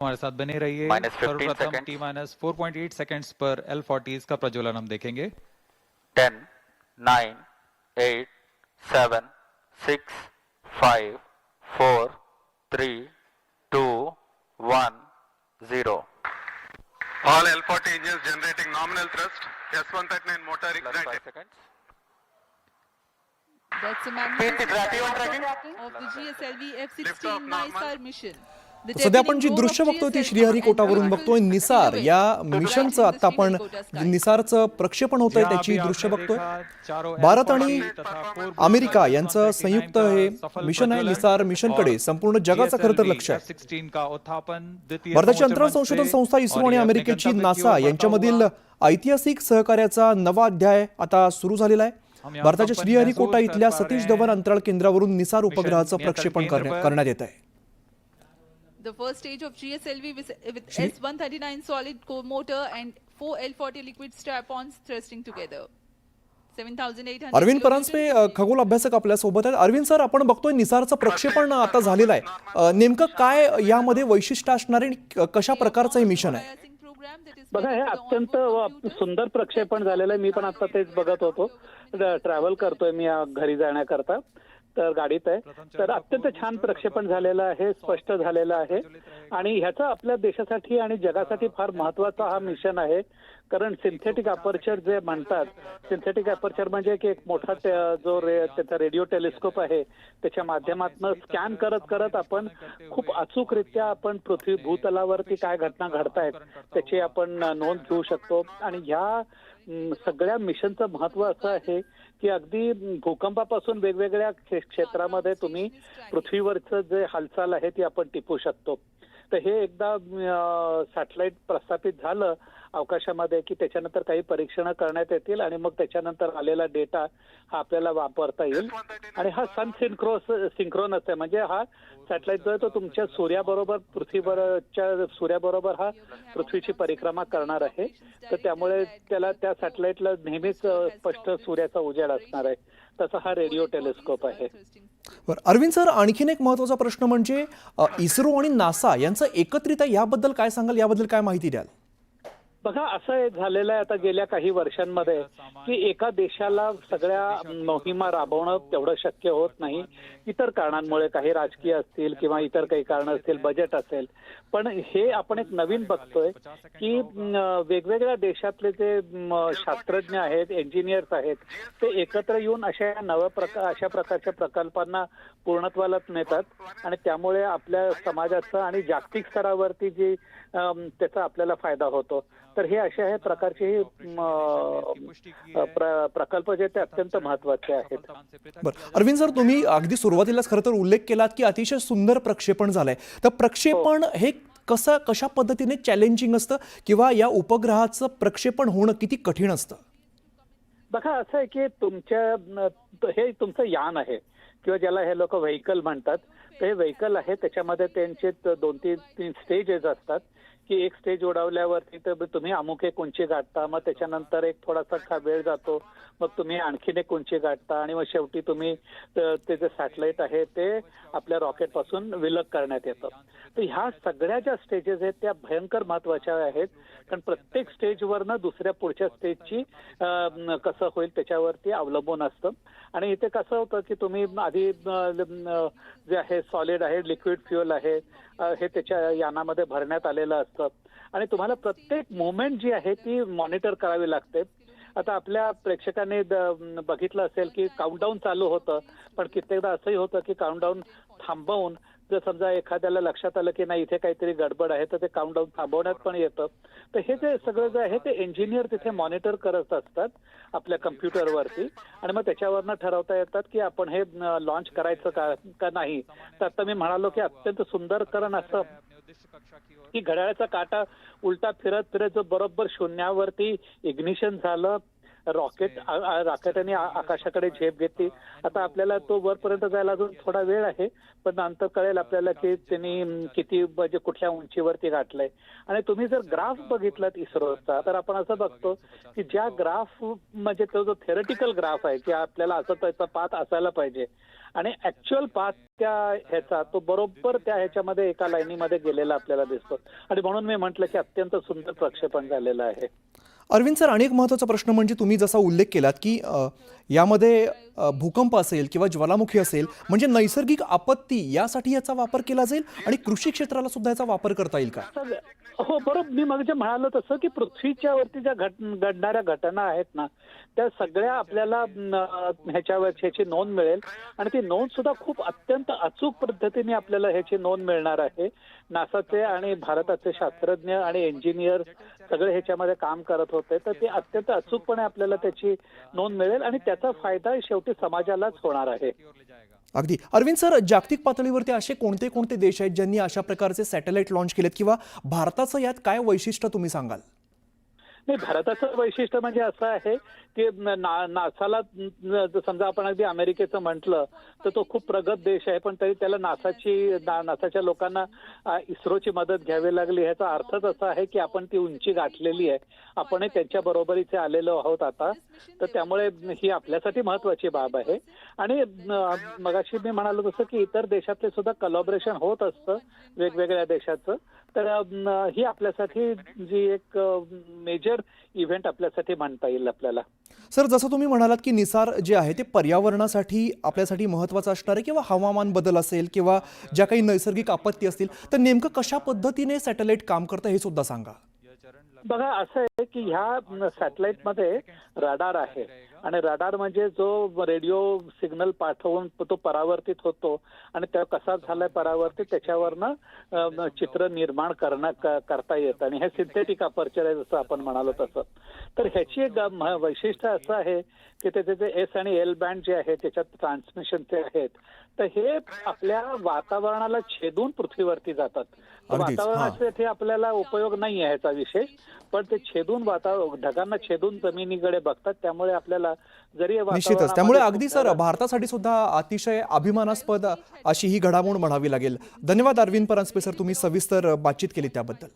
हमारे साथ बने रहिए। सर्वप्रथम टी माइनस 4.8 सेकेंड्स पर L40 का प्रज्वलन हम देखेंगे। 10, 9, 8, 7, 6, 5, 4, 3, 2, 1, 0. All L40 engines generating nominal thrust. S139 motor Plus 5 ignited. seconds. That's a Pin the tracking tracking. of the GSLV Lift off F-16 normal. NISAR mission. The सध्या आपण जी deafening roar दृश्य of बघतोय ती GSLV श्रीहरिकोटावरून and बघतोय. beautiful Nisar silhouette या right मिशनचं in the आता आपण Sriharikota sky. निसारचं प्रक्षेपण होतंय जहां त्याची अभी दृश्य आपने बघतोय. देखा, चारों भारत L40 आणि तथा 4 अमेरिका Plus यांचं 139 संयुक्त का हे सफल मिशन आहे. प्रज्वलन निसार मिशनकडे और संपूर्ण जगाचं खरं तर GSLV लक्ष आहे. F-16 का उत्थापन द्वितीय भारताची समोच्च अंतराळ मंच संशोधन से संस्था इस्रो और आणि ये अपने अमेरिकेची गंतव्य की नासा ओर बढ़ता यांच्यामधील हुआ ऐतिहासिक सहकार्याचा नवा अध्याय आता सुरू झालेला आहे. हम यहाँ भारताच्या कंपनी श्रीहरिकोटा महसूस कर इथल्या पा सतीश रहे धवन हैं। अंतराळ केंद्रावरून निसार मिशन उपग्रहाचं नियंत्रण प्रक्षेपण केंद्र पर करण्यात येत आहे. The first stage of GSLV with S139 solid core motor and 4 L40 liquid strap-ons thrusting together. 7,800 Arvind Paranjpe खगोल अभ्यासक आपल्या सोबत आहेत. अरविंद सर, आपण बघतोय निसारचं प्रक्षेपण आता झालेलं आहे. नेमकं काय यामध्ये वैशिष्ट्य असणार आहे, कशा प्रकारचं हे मिशन आहे? बघा, हे अत्यंत सुंदर प्रक्षेपण झालेलं आहे. मी पण आता तेच बघत होतो. ट्रॅव्हल करतोय मी घरी जाण्याकरता, तर गाडीत आहे. तर अत्यंत छान प्रक्षेपण झालेलं आहे, स्पष्ट झालेलं आहे आणि ह्याचा आपल्या देशासाठी आणि जगासाठी फार महत्वाचा हा मिशन आहे. कारण सिंथेटिक अपर्चर जे म्हणतात, सिंथेटिक अपर्चर म्हणजे की एक मोठा त्याचा रेडिओ टेलिस्कोप आहे, त्याच्या माध्यमातून स्कॅन करत करत आपण खूप अचूकरित्या आपण पृथ्वी भूतलावरती काय घटना घडतायत त्याची आपण नोंद घेऊ शकतो. आणि ह्या सगळ्या मिशनचं महत्व असं आहे की अगदी भूकंपापासून वेगवेगळ्या क्षेत्रामध्ये तुम्ही पृथ्वीवरचं जे हालचाल आहे ती आपण टिपू शकतो. तर हे एकदा सॅटेलाइट प्रस्थापित झालं अवकाशामध्ये की त्याच्यानंतर काही परीक्षणं करण्यात येतील आणि मग त्याच्यानंतर आलेला डेटा हा आपल्याला वापरता येईल. आणि हा सन सिंक्रोनस आहे, म्हणजे हा सॅटेलाइट जो आहे तो तुमच्या सूर्याबरोबर पृथ्वीवरच्या सूर्याबरोबर हा पृथ्वीची परिक्रमा करणार आहे. तर त्यामुळे त्याला त्या सॅटेलाइटला नेहमीच स्पष्ट सूर्याचा उजेड असणार आहे. तसा हा रेडिओ टेलिस्कोप आहे. अरविंद सर, आणखीन एक महत्वाचा प्रश्न म्हणजे इस्रो आणि नासा यांचं एकत्रित आहे, याबद्दल काय सांगाल, याबद्दल काय माहिती द्याल? बघा, असं झालेलं आहे आता गेल्या काही वर्षांमध्ये की एका देशाला सगळ्या मोहिमा राबवणं तेवढं शक्य होत नाही. इतर कारणांमुळे, काही राजकीय असतील किंवा इतर काही कारण असतील, बजेट असेल. पण हे आपण एक नवीन बघतोय की वेगवेगळ्या देशातले जे शास्त्रज्ञ आहेत, इंजिनियर्स आहेत, ते एकत्र येऊन अशा अशा प्रकारच्या प्रकल्पांना पूर्णत्वाला नेतात आणि त्यामुळे आपल्या समाजाचं आणि जागतिक स्तरावरती जी त्याचा आपल्याला फायदा होतो. तर हे अशा प्रकारचे प्रकल्प जे ते अत्यंत महत्वाचे आहेत. बरं अरविंद सर, तुम्ही अगदी सुरुवातीलाच खरं तर उल्लेख केलात की अतिशय सुंदर प्रक्षेपण झालंय. तर प्रक्षेपण हे कशा पद्धतीने चॅलेंजिंग असतं किंवा या उपग्रहाचं प्रक्षेपण होणं किती कठीण असतं? बघा, असं आहे की हे तुमचं यान आहे किंवा ज्याला हे लोक व्हेकल म्हणतात. तर हे व्हेकल आहे, त्याच्यामध्ये त्यांचे 2-3 स्टेजेस असतात की एक स्टेज उडवल्यावरती तर तुम्ही अमुक एक उंची गाठता, मग त्याच्यानंतर एक थोडासा वेळ जातो, मग तुम्ही आणखीन एक उंची गाठता आणि मग शेवटी तुम्ही ते जे सॅटेलाइट आहे ते आपल्या रॉकेट पासून विलग करण्यात येतं. तर ह्या सगळ्या ज्या स्टेजेस आहेत त्या भयंकर महत्वाच्या आहेत. कारण प्रत्येक स्टेजवरनं दुसऱ्या पुढच्या स्टेजची कसं होईल त्याच्यावरती अवलंबून असतं. आणि इथे कसं होतं की तुम्ही आधी जे आहे सॉलिड आहे, लिक्विड फ्युएल आहे, हे त्याच्या यानामध्ये भरण्यात आलेलं असतं आणि तुम्हाला प्रत्येक मोमेंट जी आहे ती मॉनिटर करावी लागते. आता आपल्या प्रेक्षकांनी बघितलं असेल की काउंटडाऊन चालू होतं, पण कित्येकदा असंही होतं की काउंटडाऊन थांबवून जर समजा एखाद्याला लक्षात आलं की नाही इथे काहीतरी गडबड आहे तर ते काउंटडाऊन थांबवण्यात पण येतं. तर हे जे सगळं जे आहे ते इंजिनियर तिथे मॉनिटर करत असतात आपल्या कम्प्युटरवरती आणि मग त्याच्यावरनं ठरवता येतात की आपण हे लॉन्च करायचं का नाही. तर आता मी म्हणालो की अत्यंत सुंदर कारण असं की घड्याळाचा काटा उलटा फिरत फिरत जो बरोबर शून्यावरती इग्निशन झालं रॉकेटने आकाशाकडे झेप घेतली. आता आपल्याला तो वरपर्यंत जायला अजून थोडा वेळ आहे, पण नंतर कळेल आपल्याला की त्यांनी किती म्हणजे कुठल्या उंचीवरती गाठलंय. आणि तुम्ही जर ग्राफ बघितलात इस्रोचा, तर आपण असं बघतो की ज्या ग्राफ म्हणजे तो जो थेरटिकल ग्राफ आहे की आपल्याला असं त्याचा पाथ असायला पाहिजे आणि ऍक्च्युअल पाथ त्या ह्याचा तो बरोबर त्या ह्याच्यामध्ये एका लाईनीमध्ये गेलेला आपल्याला दिसतो. आणि म्हणून मी म्हटलं की अत्यंत सुंदर प्रक्षेपण झालेलं आहे. अरविंद सर, अनेक महत्त्वाचा प्रश्न म्हणजे तुम्ही जसा उल्लेख केलात की यामध्ये भूकंप असेल किंवा ज्वालामुखी असेल म्हणजे नैसर्गिक आपत्ती यासाठी याचा वापर केला जाईल आणि कृषी क्षेत्राला सुद्धा याचा वापर करता येईल का? हो बरोबर, मी मग जे म्हणालो तसं की पृथ्वीच्या वरती ज्या घडणाऱ्या घटना आहेत ना, त्या सगळ्या आपल्याला ह्याची नोंद मिळेल आणि ती नोंद सुद्धा खूप अत्यंत अचूक पद्धतीने आपल्याला ह्याची नोंद मिळणार आहे. नासाचे आणि भारताचे शास्त्रज्ञ आणि इंजिनियर सगळे ह्याच्यामध्ये काम करत होते, तर ते अत्यंत अचूकपणे आपल्याला त्याची नोंद मिळेल आणि त्याचा फायदा शेवटी समाजालाच होणार आहे. अगदी. अरविंद सर, जागतिक पातळीवरती असे कोणते कोणते देश आहेत ज्यांनी अशा प्रकारचे सॅटेलाइट लॉन्च केलेत किंवा भारताचं यात काय वैशिष्ट्य तुम्ही सांगाल? नाही, भारताचं वैशिष्ट्य म्हणजे असं आहे की नासाला समजा आपण अगदी अमेरिकेचं म्हटलं तर तो खूप प्रगत देश आहे, पण तरी त्याला नासाच्या लोकांना इस्रोची मदत घ्यावी लागली. ह्याचा अर्थच असा आहे की आपण ती उंची गाठलेली आहे, आपणही त्यांच्या बरोबरीचे आलेलो आहोत आता. तर त्यामुळे ही आपल्यासाठी महत्वाची बाब आहे. आणि मगाशी मी म्हणालो तसं की इतर देशातले सुद्धा कोलॅबोरेशन होत असतं वेगवेगळ्या देशाचं. तर ही आपल्यासाठी जी एक मेजर इव्हेंट आपल्यासाठी म्हणता येईल आपल्याला. सर, जसं तुम्ही म्हणालात की निसार जे आहे ते पर्यावरणासाठी आपल्यासाठी महत्त्वाचं असणार आहे किंवा हवामान बदल असेल किंवा ज्या काही नैसर्गिक आपत्ती असतील, तर नेमकं कशा पद्धतीने सॅटेलाइट काम करतं हे सुद्धा सांगा. बघा, असं आहे की ह्या सॅटेलाइटमध्ये रडार आहे आणि रडार म्हणजे जो रेडिओ सिग्नल पाठवून तो परावर्तित होतो आणि त्या कसा झालाय परावर्तित त्याच्यावरनं चित्र निर्माण करता येतं. आणि हे सिंथेटिक अपर्चर आहे जसं आपण म्हणालो तसं. तर ह्याची एक वैशिष्ट्य असं आहे की त्याचे जे एस आणि एल बँड जे आहे त्याच्यात ट्रान्समिशनचे आहेत, तर हे आपल्या वातावरणाला छेदून पृथ्वीवरती जातात. वातावरणासाठी आपल्याला उपयोग नाही आहे ह्याचा विशेष, पण ते छेदून ढगांना छेदून जमिनीकडे बघतात. त्यामुळे आपल्याला जरी निश्चितच, त्यामुळे अगदी सर भारतासाठी सुद्धा अतिशय अभिमानास्पद अशी ही घडामोड म्हणावी लागेल. धन्यवाद अरविंद परांजपे सर, तुम्ही सविस्तर बातचीत केली त्याबद्दल.